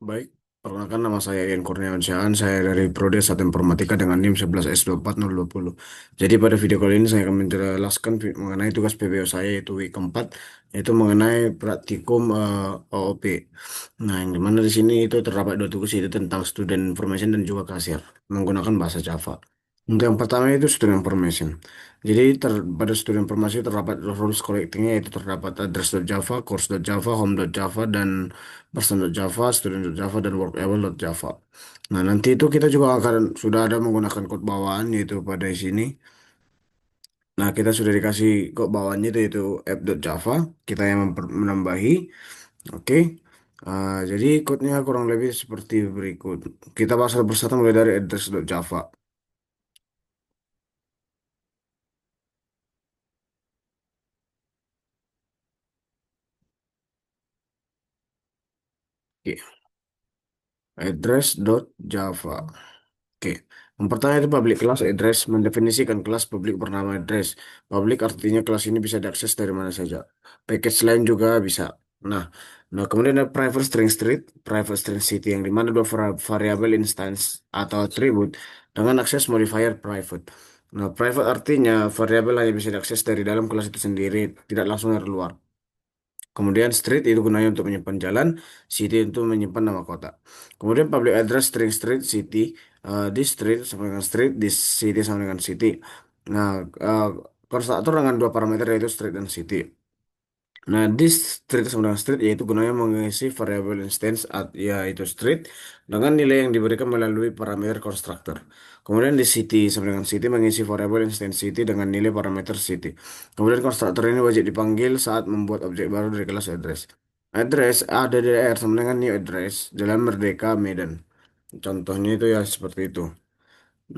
Baik, perkenalkan nama saya Ian Kurniawan Syaan. Saya dari Prodi S1 Informatika dengan NIM 11S24020. Jadi pada video kali ini saya akan menjelaskan mengenai tugas PPO saya yaitu week keempat, yaitu mengenai praktikum OOP. Nah, yang dimana di sini itu terdapat dua tugas yaitu tentang student information dan juga kasir menggunakan bahasa Java. Untuk yang pertama itu student information. Jadi pada student informasi terdapat rules collectingnya yaitu terdapat address.java, course.java, home.java, dan person.java, student.java, dan workable.java. Nah, nanti itu kita juga akan sudah ada menggunakan code bawaan yaitu pada sini. Nah, kita sudah dikasih code bawaannya itu app.java. Kita yang menambahi. Oke. Jadi code-nya kurang lebih seperti berikut. Kita bahas satu persatu mulai dari address.java. Oke. Address.java. Oke, yang pertama itu public class address mendefinisikan kelas publik bernama address. Public artinya kelas ini bisa diakses dari mana saja. Package lain juga bisa. Nah, nah kemudian ada private string city yang dimana dua variabel instance atau atribut dengan akses modifier private. Nah, private artinya variabel hanya bisa diakses dari dalam kelas itu sendiri, tidak langsung dari luar. Kemudian street itu gunanya untuk menyimpan jalan, city untuk menyimpan nama kota. Kemudian public address string street city, di street sama dengan street, di city sama dengan city. Nah, uh, konstruktor dengan dua parameter yaitu street dan city. Nah, di street sama dengan street yaitu gunanya mengisi variable instance yaitu street dengan nilai yang diberikan melalui parameter constructor. Kemudian di city sama dengan city mengisi variable instance city dengan nilai parameter city. Kemudian konstruktor ini wajib dipanggil saat membuat objek baru dari kelas address. Address ADDR sama dengan new address Jalan Merdeka Medan. Contohnya itu ya seperti itu.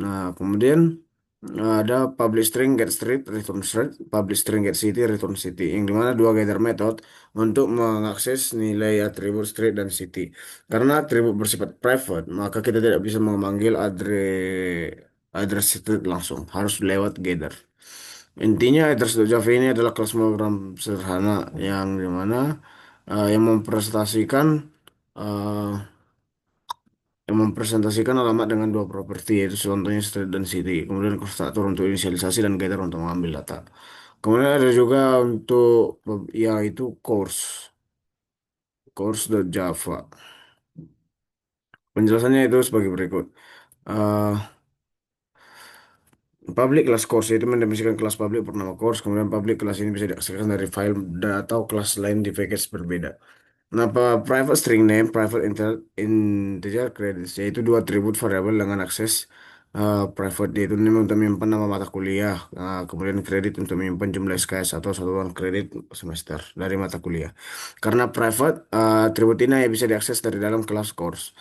Nah, kemudian ada public string get street, return street, public string get city, return city, yang dimana dua gather method untuk mengakses nilai atribut street dan city. Karena atribut bersifat private, maka kita tidak bisa memanggil address street langsung, harus lewat gather. Intinya address.java ini adalah kelas program sederhana yang dimana yang mempresentasikan eh, alamat dengan dua properti yaitu contohnya street dan city. Kemudian konstruktor untuk inisialisasi dan getter untuk mengambil data. Kemudian ada juga untuk yaitu course.java. Penjelasannya itu sebagai berikut. Eh, Public class course itu mendefinisikan kelas public bernama course. Kemudian public kelas ini bisa diakses dari file atau kelas lain di package berbeda. Nah, private string name, private integer credits, yaitu dua atribut variabel dengan akses private, yaitu name untuk menyimpan nama mata kuliah, kemudian kredit untuk menyimpan jumlah SKS atau satuan kredit semester dari mata kuliah. Karena private, atribut ini hanya bisa diakses dari dalam kelas course.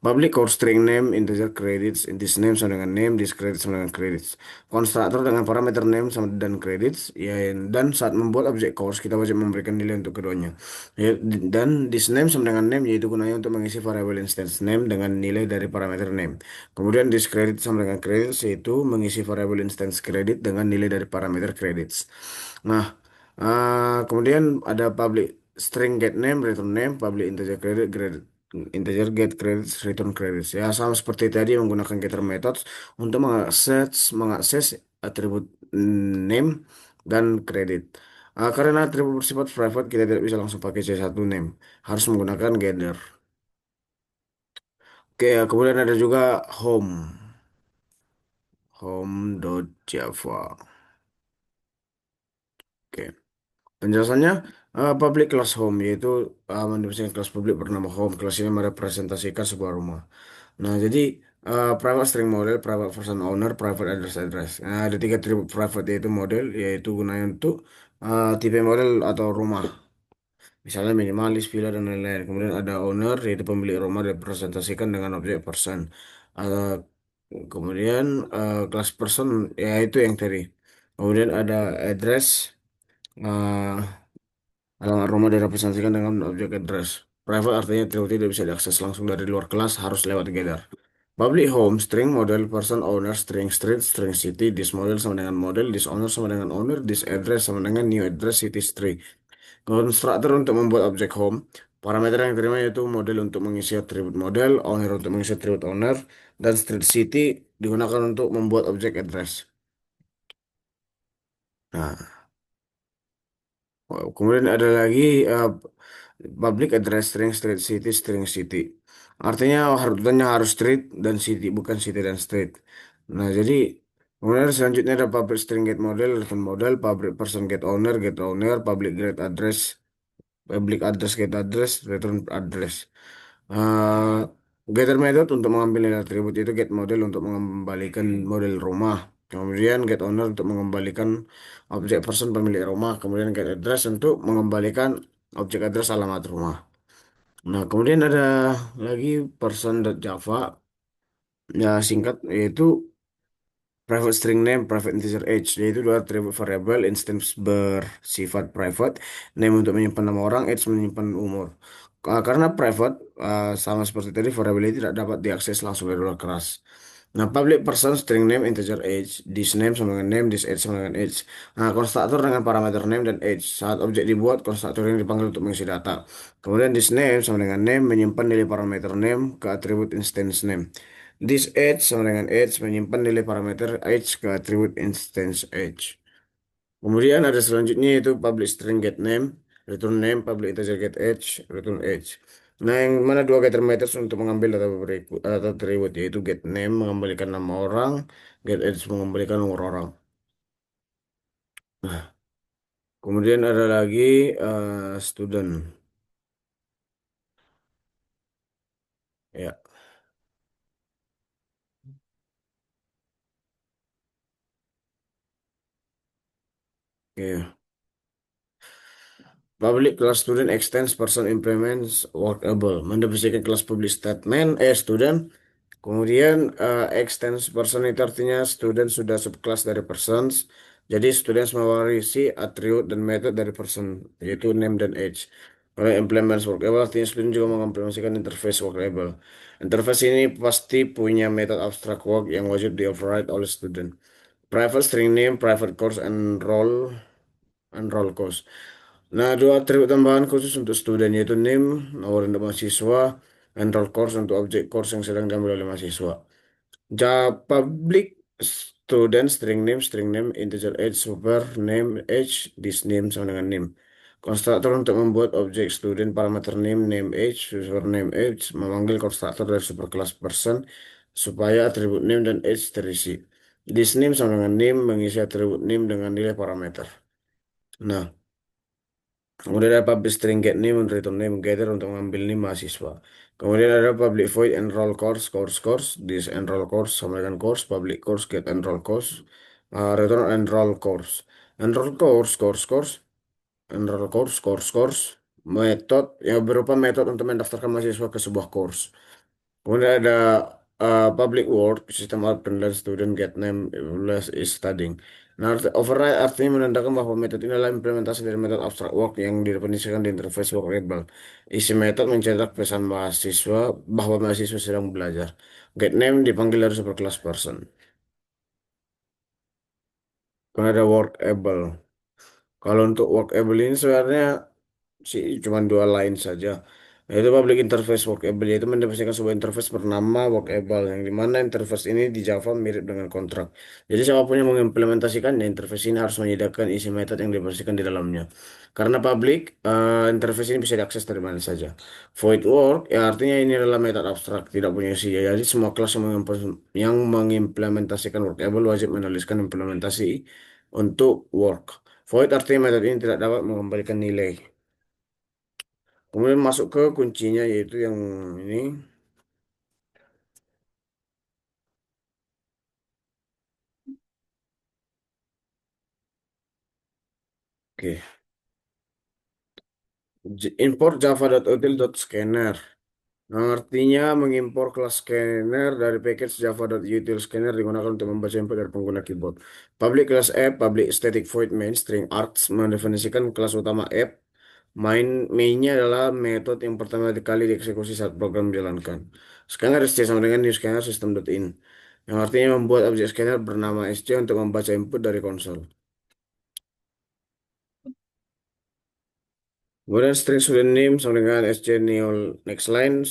Public course string name, integer credits, this name sama dengan name, this credit sama dengan credits. Konstruktor dengan parameter name sama dan credits, ya, dan saat membuat objek course kita wajib memberikan nilai untuk keduanya. Ya, dan this name sama dengan name yaitu gunanya untuk mengisi variable instance name dengan nilai dari parameter name. Kemudian this credit sama dengan credits yaitu mengisi variable instance credit dengan nilai dari parameter credits. Nah, kemudian ada public string get name, return name, public integer get credits, return credits. Ya, sama seperti tadi menggunakan getter methods untuk mengakses atribut name dan credit. Karena atribut bersifat private, kita tidak bisa langsung pakai C1 name. Harus menggunakan getter. Oke, ya, kemudian ada juga home. Home.java. Oke. Penjelasannya, public class home yaitu mendefinisikan kelas publik bernama home. Kelas ini merepresentasikan sebuah rumah. Nah, jadi private string model, private person owner, private address. Nah, ada tiga atribut private yaitu model, yaitu gunanya untuk tipe model atau rumah. Misalnya minimalis, villa, dan lain-lain. Kemudian ada owner, yaitu pemilik rumah direpresentasikan dengan objek person. Eh, Kemudian kelas person, yaitu yang tadi. Kemudian ada address, eh, alamat rumah direpresentasikan dengan objek address. Private artinya tidak bisa diakses langsung dari luar kelas, harus lewat getter. Public home, string model, person owner, string street, string city, this model sama dengan model, this owner sama dengan owner, this address sama dengan new address, city street. Konstruktor untuk membuat objek home. Parameter yang diterima yaitu model untuk mengisi atribut model, owner untuk mengisi atribut owner, dan street city digunakan untuk membuat objek address. Nah, kemudian ada lagi public address string, street city, string city. Artinya harusnya harus street dan city, bukan city dan street. Nah, jadi kemudian selanjutnya ada public string get model, return model, public person get owner, public get address, public address get address, return address. Eh, Getter method untuk mengambil nilai atribut itu get model untuk mengembalikan model rumah. Kemudian get owner untuk mengembalikan objek person pemilik rumah. Kemudian get address untuk mengembalikan objek address alamat rumah. Nah, kemudian ada lagi person.java ya singkat yaitu private string name, private integer age, yaitu dua atribut variabel instance bersifat private, name untuk menyimpan nama orang, age menyimpan umur. Karena private, sama seperti tadi, variabel ini tidak dapat diakses langsung dari luar keras. Nah, public person string name integer age, this name sama dengan name, this age sama dengan age. Nah, konstruktor dengan parameter name dan age. Saat objek dibuat, konstruktor yang dipanggil untuk mengisi data. Kemudian this name sama dengan name menyimpan nilai parameter name ke atribut instance name. This age sama dengan age menyimpan nilai parameter age ke atribut instance age. Kemudian ada selanjutnya yaitu public string get name, return name, public integer get age, return age. Nah, yang mana dua getter methods untuk mengambil data berikut atau atribut yaitu get name mengembalikan nama orang, get age mengembalikan umur orang. Nah, kemudian ada lagi student. Ya, oke. Public class student extends person implements workable. Mendefinisikan kelas public statement student. Kemudian extends person itu artinya student sudah subclass dari persons. Jadi students mewarisi atribut dan metode dari person yaitu name dan age. Kalau implements workable artinya student juga mengimplementasikan interface workable. Interface ini pasti punya metode abstract work yang wajib di override oleh student. Private string name, private course, and role course. Nah, dua atribut tambahan khusus untuk student yaitu name, nomor untuk mahasiswa, and role course untuk objek course yang sedang diambil oleh mahasiswa. Public string name, integer age, super name, age, this name sama dengan name. Konstruktor untuk membuat objek student parameter name, name, age, super name, age, memanggil konstruktor dari superclass person supaya atribut name dan age terisi. This name sama dengan name mengisi atribut name dengan nilai parameter. Nah, kemudian ada public string get name untuk return name getter untuk mengambil name mahasiswa. Kemudian ada public void enroll course. This enroll course sama dengan course, public course get enroll course, return enroll course. Enroll course. Metode yang berupa metode untuk mendaftarkan mahasiswa ke sebuah course. Kemudian ada public word, sistem open dan student get name less is studying. Nah, override artinya menandakan bahwa metode ini adalah implementasi dari metode abstract work yang didefinisikan di interface variable. Isi metode mencetak pesan mahasiswa bahwa mahasiswa sedang belajar. Get name dipanggil dari superclass person. Kemudian ada workable. Kalau untuk workable ini sebenarnya sih cuma dua line saja. Yaitu public interface workable, yaitu mendefinisikan sebuah interface bernama workable, yang dimana interface ini di Java mirip dengan kontrak. Jadi siapapun yang mengimplementasikannya, interface ini harus menyediakan isi metode yang didefinisikan di dalamnya. Karena public, interface ini bisa diakses dari mana saja. Void work, ya artinya ini adalah metode abstrak, tidak punya isi. Jadi semua kelas yang mengimplementasikan workable wajib menuliskan implementasi untuk work. Void artinya metode ini tidak dapat mengembalikan nilai. Kemudian masuk ke kuncinya yaitu yang ini. Oke. Import java.util.scanner. Nah, artinya mengimpor kelas scanner dari package java.util.scanner digunakan untuk membaca input dari pengguna keyboard. Public class app, public static void main string args mendefinisikan kelas utama app. Mainnya adalah metode yang pertama kali dieksekusi saat program dijalankan. Scanner SC sama dengan new scanner system.in, yang artinya membuat objek scanner bernama SC untuk membaca input dari konsol. Kemudian string student name sama dengan sj new next line,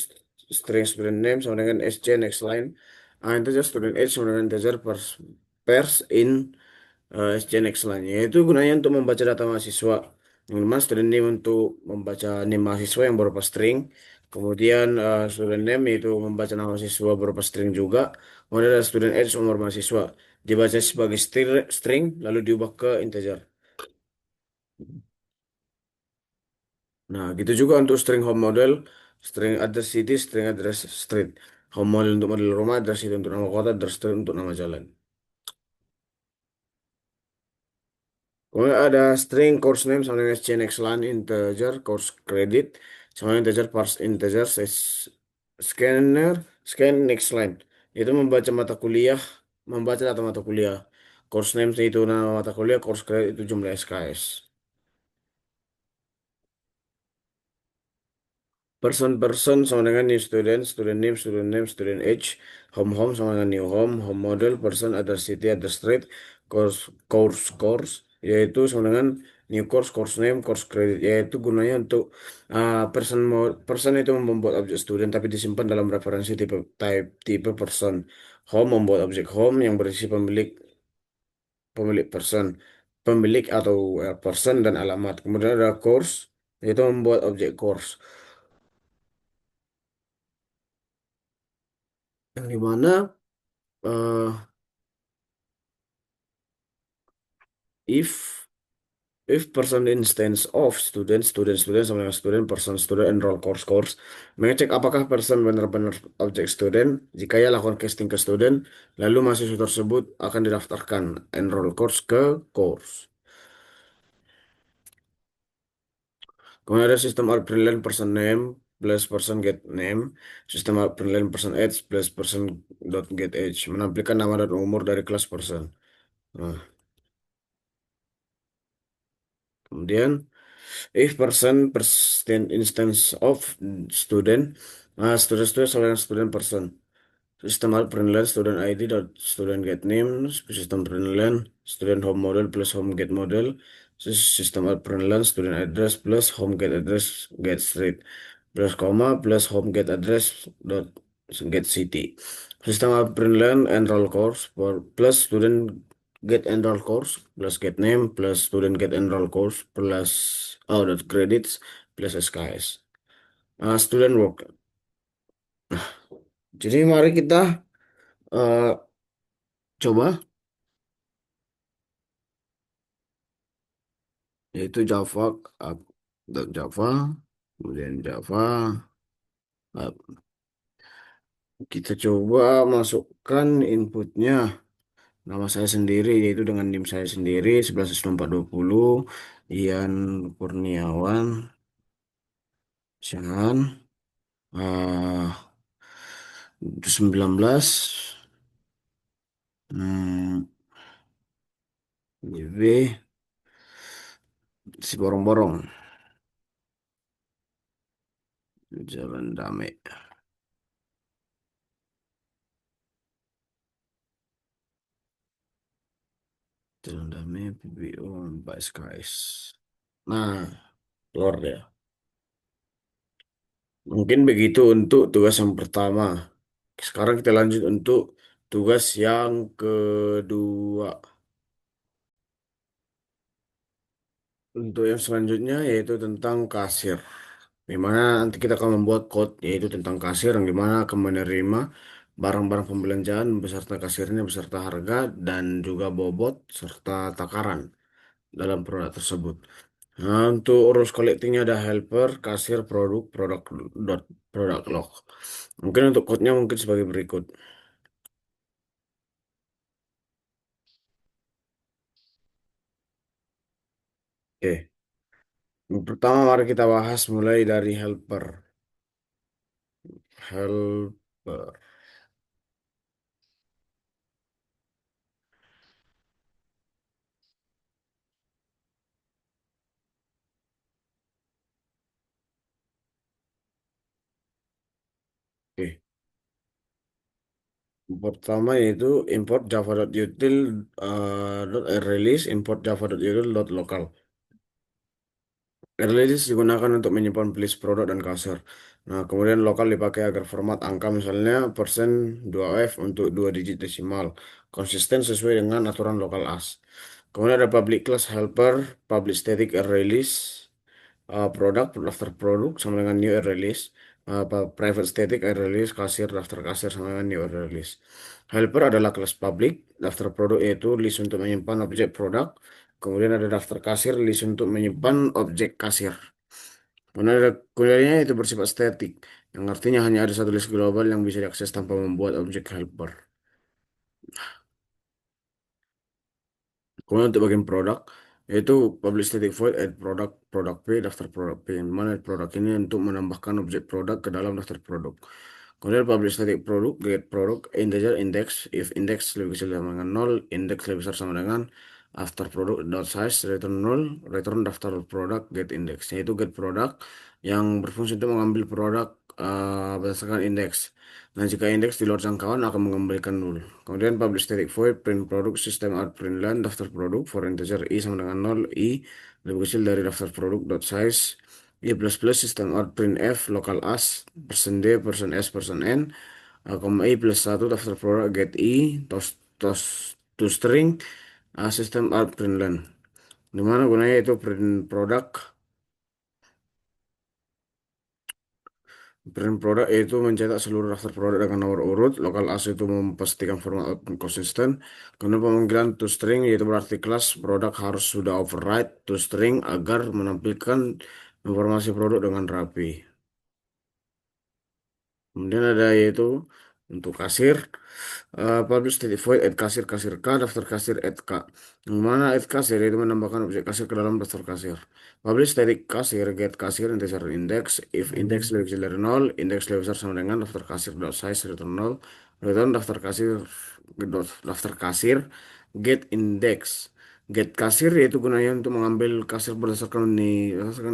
string student name sama dengan sj next line, integer student age sama dengan integer pairs in sj next line. Yaitu gunanya untuk membaca data mahasiswa. Yang mana student name untuk membaca name mahasiswa yang berupa string. Kemudian student name yaitu membaca nama mahasiswa berupa string juga. Kemudian ada student age umur mahasiswa. Dibaca sebagai string lalu diubah ke integer. Nah, gitu juga untuk string home model, string address city, string address street. Home model untuk model rumah, address city untuk nama kota, address street untuk nama jalan. Kemudian ada string course name sama dengan next line integer course credit sama integer parse integer scanner scan next line. Itu membaca mata kuliah, membaca data mata kuliah. Course name itu nama mata kuliah, course credit itu jumlah SKS. Person sama dengan new student, student name, student name, student age, home sama dengan new home model, person, address city, address street, course, yaitu sama dengan new course name, course credit, yaitu gunanya untuk person itu membuat objek student tapi disimpan dalam referensi tipe person. Home membuat objek home yang berisi pemilik person, pemilik atau person dan alamat. Kemudian ada course, yaitu membuat objek course. Yang dimana eh, if person instance of student sama dengan student enroll course mengecek apakah person benar-benar objek student. Jika ya, lakukan casting ke student, lalu mahasiswa tersebut akan didaftarkan enroll course ke course. Kemudian ada sistem brilliant person name plus person get name, sistem brilliant person age plus person dot get age, menampilkan nama dan umur dari kelas person. Nah, kemudian if person instance of student, student sama dengan student person. Sistem penilaian student ID dot student get name, sistem penilaian student home model plus home get model, sistem penilaian student address plus home get address get street plus koma plus home get address dot get city. Sistem penilaian enroll course plus student get enroll course plus get name plus student get enroll course plus dot credits plus SKS. Student work. Jadi mari kita eh, coba, yaitu Java, up- Java, kemudian Java. Kita coba masukkan inputnya nama saya sendiri, yaitu dengan NIM saya sendiri 11.420 Ian Kurniawan Syahan, 19 hmm, YB si borong-borong Jalan Damai, Jalan Damai PBO Pak SKS. Nah, keluar ya. Mungkin begitu untuk tugas yang pertama. Sekarang kita lanjut untuk tugas yang kedua. Untuk yang selanjutnya yaitu tentang kasir. Di mana nanti kita akan membuat code yaitu tentang kasir yang dimana akan menerima barang-barang pembelanjaan beserta kasirnya beserta harga dan juga bobot serta takaran dalam produk tersebut. Nah, untuk urus collectingnya ada helper, kasir, produk log. Mungkin untuk code-nya mungkin sebagai berikut. Oke. Yang pertama mari kita bahas mulai dari helper. Helper. Oke. Yang pertama yaitu import java.util release import java.util.local. Release digunakan untuk menyimpan list produk dan kasir. Nah, kemudian lokal dipakai agar format angka misalnya persen 2F untuk 2 digit desimal. Konsisten sesuai dengan aturan lokal AS. Kemudian ada public class helper, public static release, produk, daftar produk sama dengan new release. Private static release, kasir, daftar kasir sama dengan new release. Helper adalah kelas public, daftar produk yaitu list untuk menyimpan objek produk. Kemudian ada daftar kasir, list untuk menyimpan objek kasir. Kemudiannya itu bersifat statik, yang artinya hanya ada satu list global yang bisa diakses tanpa membuat objek helper. Kemudian untuk bagian produk, yaitu publish static void add product product P daftar produk P. Yang mana produk ini untuk menambahkan objek produk ke dalam daftar produk. Kemudian publish static produk get produk integer index if index lebih kecil sama dengan 0, index lebih besar sama dengan after product dot size return 0, return daftar produk get index. Yaitu get produk yang berfungsi untuk mengambil produk berdasarkan indeks. Nah, jika indeks di luar jangkauan akan mengembalikan nol. Kemudian publish static void print produk system out print line daftar produk for integer i sama dengan 0, i lebih kecil dari daftar produk dot size i plus plus system out print f local as persen d persen s persen n koma i plus 1 daftar produk get i tos to string system out print line. Dimana gunanya itu print produk. Brand produk yaitu mencetak seluruh daftar produk dengan nomor urut. Lokal as itu memastikan format output konsisten. Kemudian pemanggilan toString yaitu berarti kelas produk harus sudah override toString agar menampilkan informasi produk dengan rapi. Kemudian ada yaitu untuk kasir, publish static void add kasir kasir k daftar kasir add k. Yang mana add kasir itu menambahkan objek kasir ke dalam daftar kasir. Publish static kasir get kasir integer index if index lebih kecil dari 0, index lebih besar sama dengan daftar kasir dot size return 0, return daftar kasir get index. Get kasir yaitu gunanya untuk mengambil kasir berdasarkan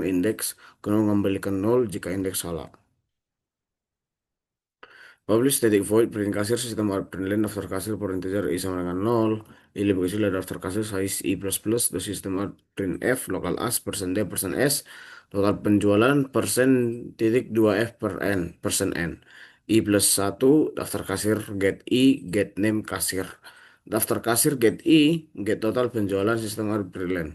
indeks, guna mengembalikan 0 jika indeks salah. Publish static void print kasir sistem out print line daftar kasir per integer i sama dengan 0, i lebih kecil dari daftar kasir size i plus plus the system out print f local as persen d persen s total penjualan persen titik 2 f per n persen n i plus 1 daftar kasir get i get name kasir daftar kasir get i get total penjualan sistem out print line,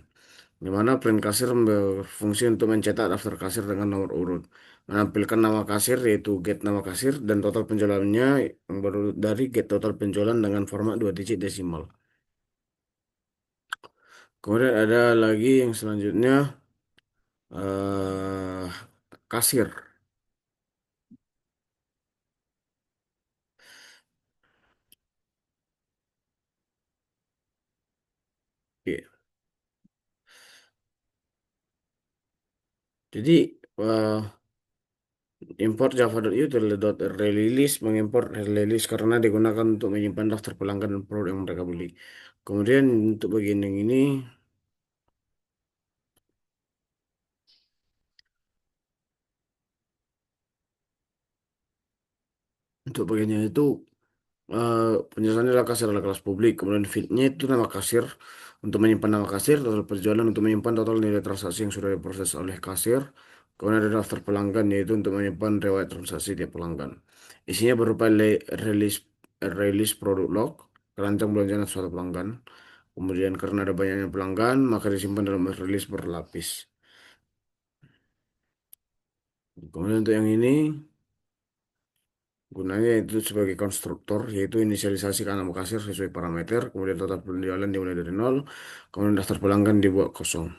di mana print kasir berfungsi untuk mencetak daftar kasir dengan nomor urut, menampilkan nama kasir yaitu get nama kasir dan total penjualannya yang berurut dari get total penjualan dengan format 2 digit desimal. Kemudian ada lagi yang selanjutnya eh kasir. Iya. Jadi eh, import java.io release mengimport release karena digunakan untuk menyimpan daftar pelanggan dan produk yang mereka beli. Kemudian untuk bagian yang ini, untuk bagiannya itu penjelasannya adalah kasir adalah kelas publik. Kemudian feednya itu nama kasir untuk menyimpan nama kasir, total penjualan untuk menyimpan total nilai transaksi yang sudah diproses oleh kasir. Kemudian ada daftar pelanggan yaitu untuk menyimpan riwayat transaksi tiap pelanggan. Isinya berupa release release produk log, keranjang belanjaan suatu pelanggan. Kemudian karena ada banyaknya pelanggan, maka disimpan dalam release berlapis. Kemudian untuk yang ini gunanya itu sebagai konstruktor, yaitu inisialisasi ke nama kasir sesuai parameter, kemudian total penjualan dimulai dari nol, kemudian daftar pelanggan dibuat kosong.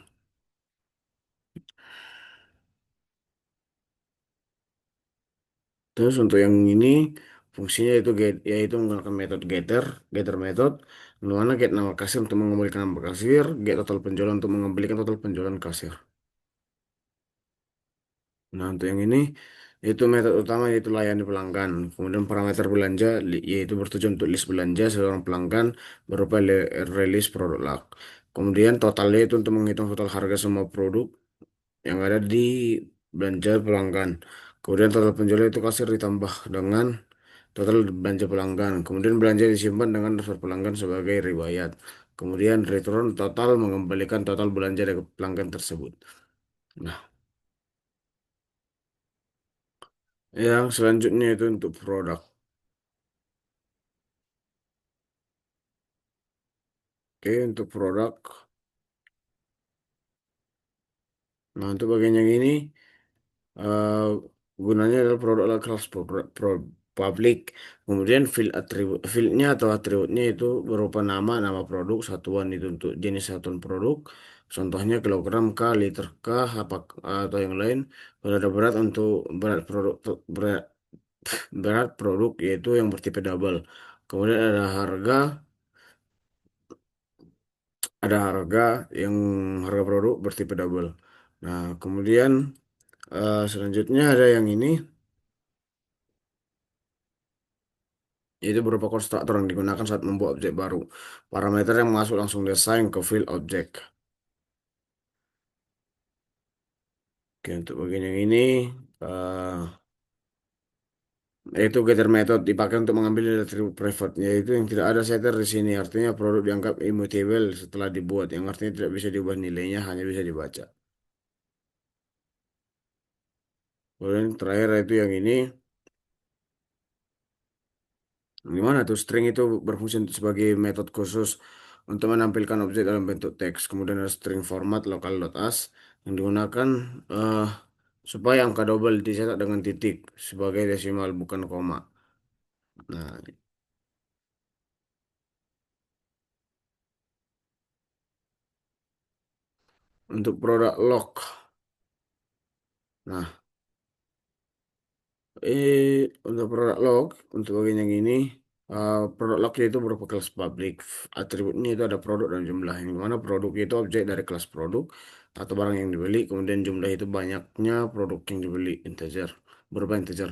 Terus untuk yang ini fungsinya itu yaitu menggunakan metode getter method, di mana get nama kasir untuk mengembalikan nama kasir, get total penjualan untuk mengembalikan total penjualan kasir. Nah, untuk yang ini yaitu metode utama yaitu layani pelanggan. Kemudian parameter belanja yaitu bertujuan untuk list belanja seorang pelanggan berupa release produk log. Kemudian totalnya itu untuk menghitung total harga semua produk yang ada di belanja pelanggan. Kemudian total penjualan itu kasir ditambah dengan total belanja pelanggan. Kemudian belanja disimpan dengan daftar pelanggan sebagai riwayat. Kemudian return total mengembalikan total belanja dari pelanggan tersebut. Nah, yang selanjutnya itu untuk produk. Oke, untuk produk. Nah, untuk bagian yang ini eh, gunanya adalah produk adalah kelas publik. Kemudian field atribut, fieldnya atau atributnya itu berupa nama, nama produk, satuan itu untuk jenis satuan produk. Contohnya kilogram K, liter K, apa atau yang lain. Kalau ada berat untuk berat, berat produk yaitu yang bertipe double. Kemudian ada harga yang harga produk bertipe double. Nah, kemudian selanjutnya ada yang ini, yaitu berupa konstruktor yang digunakan saat membuat objek baru. Parameter yang masuk langsung desain ke field object. Oke, untuk bagian yang ini, eh yaitu getter method dipakai untuk mengambil dari atribut private, yaitu yang tidak ada setter di sini. Artinya produk dianggap immutable setelah dibuat, yang artinya tidak bisa diubah nilainya, hanya bisa dibaca. Kemudian terakhir itu yang ini, gimana tuh string itu berfungsi sebagai metode khusus untuk menampilkan objek dalam bentuk teks. Kemudian ada string format local.as yang digunakan eh, supaya angka double dicetak dengan titik sebagai desimal bukan koma. Nah, untuk produk log. Nah, untuk produk log untuk bagian yang ini, produk log itu berupa kelas public. Atributnya itu ada produk dan jumlah. Yang mana produk itu objek dari kelas produk atau barang yang dibeli. Kemudian jumlah itu banyaknya produk yang dibeli, integer, berupa integer.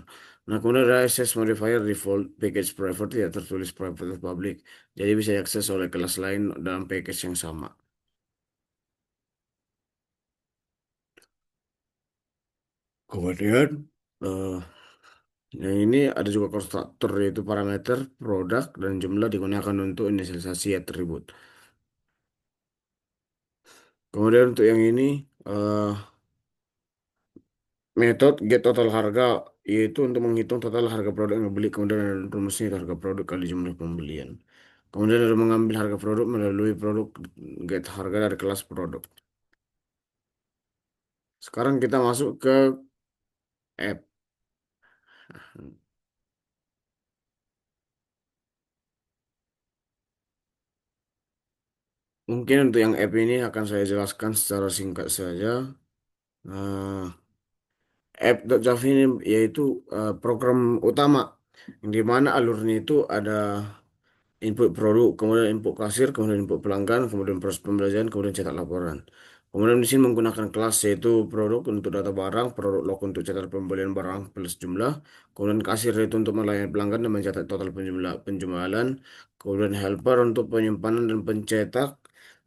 Nah, kemudian ada access modifier default package private ya tertulis private atau public. Jadi bisa diakses oleh kelas lain dalam package yang sama. Kemudian eh, yang ini ada juga konstruktor yaitu parameter, produk, dan jumlah digunakan untuk inisialisasi atribut. Kemudian untuk yang ini eh metode get total harga yaitu untuk menghitung total harga produk yang dibeli. Kemudian ada rumusnya itu harga produk kali jumlah pembelian. Kemudian ada mengambil harga produk melalui produk get harga dari kelas produk. Sekarang kita masuk ke app. Mungkin untuk yang app ini akan saya jelaskan secara singkat saja. Nah, app.java ini yaitu program utama yang di mana alurnya itu ada input produk, kemudian input kasir, kemudian input pelanggan, kemudian proses pembelajaran, kemudian cetak laporan. Kemudian di sini menggunakan kelas yaitu produk untuk data barang, produk log untuk catat pembelian barang plus jumlah, kemudian kasir itu untuk melayani pelanggan dan mencatat total penjualan, kemudian helper untuk penyimpanan dan pencetak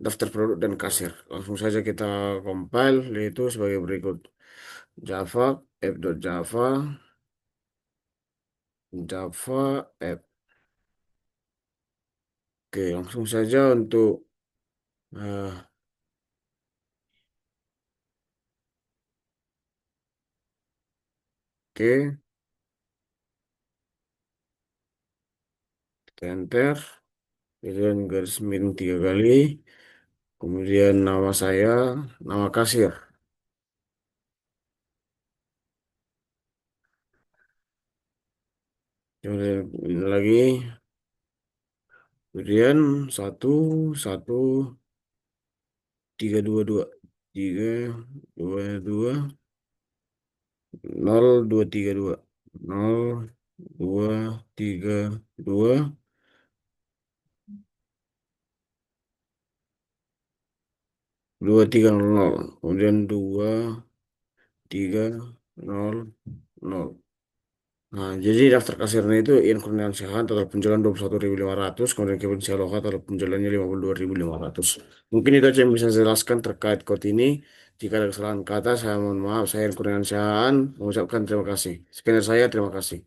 daftar produk dan kasir. Langsung saja kita compile yaitu sebagai berikut. Java app.java Java app. Oke, langsung saja untuk eh, oke, kita enter, kemudian garis miring 3 kali, kemudian nama saya, nama kasir, kemudian ini lagi, kemudian 1 1 3 2 2 3 2 2 0 2 3 2 kemudian 2 3 0 0. Nah, jadi daftar kasirnya itu Ian Kurniawan total penjualan 21.500, kemudian Kevin Sialoha total penjualannya 52.500. Mungkin itu aja yang bisa saya jelaskan terkait code ini. Jika ada kesalahan kata, saya mohon maaf. Saya Ian Kurniawan mengucapkan terima kasih. Sekian dari saya, terima kasih.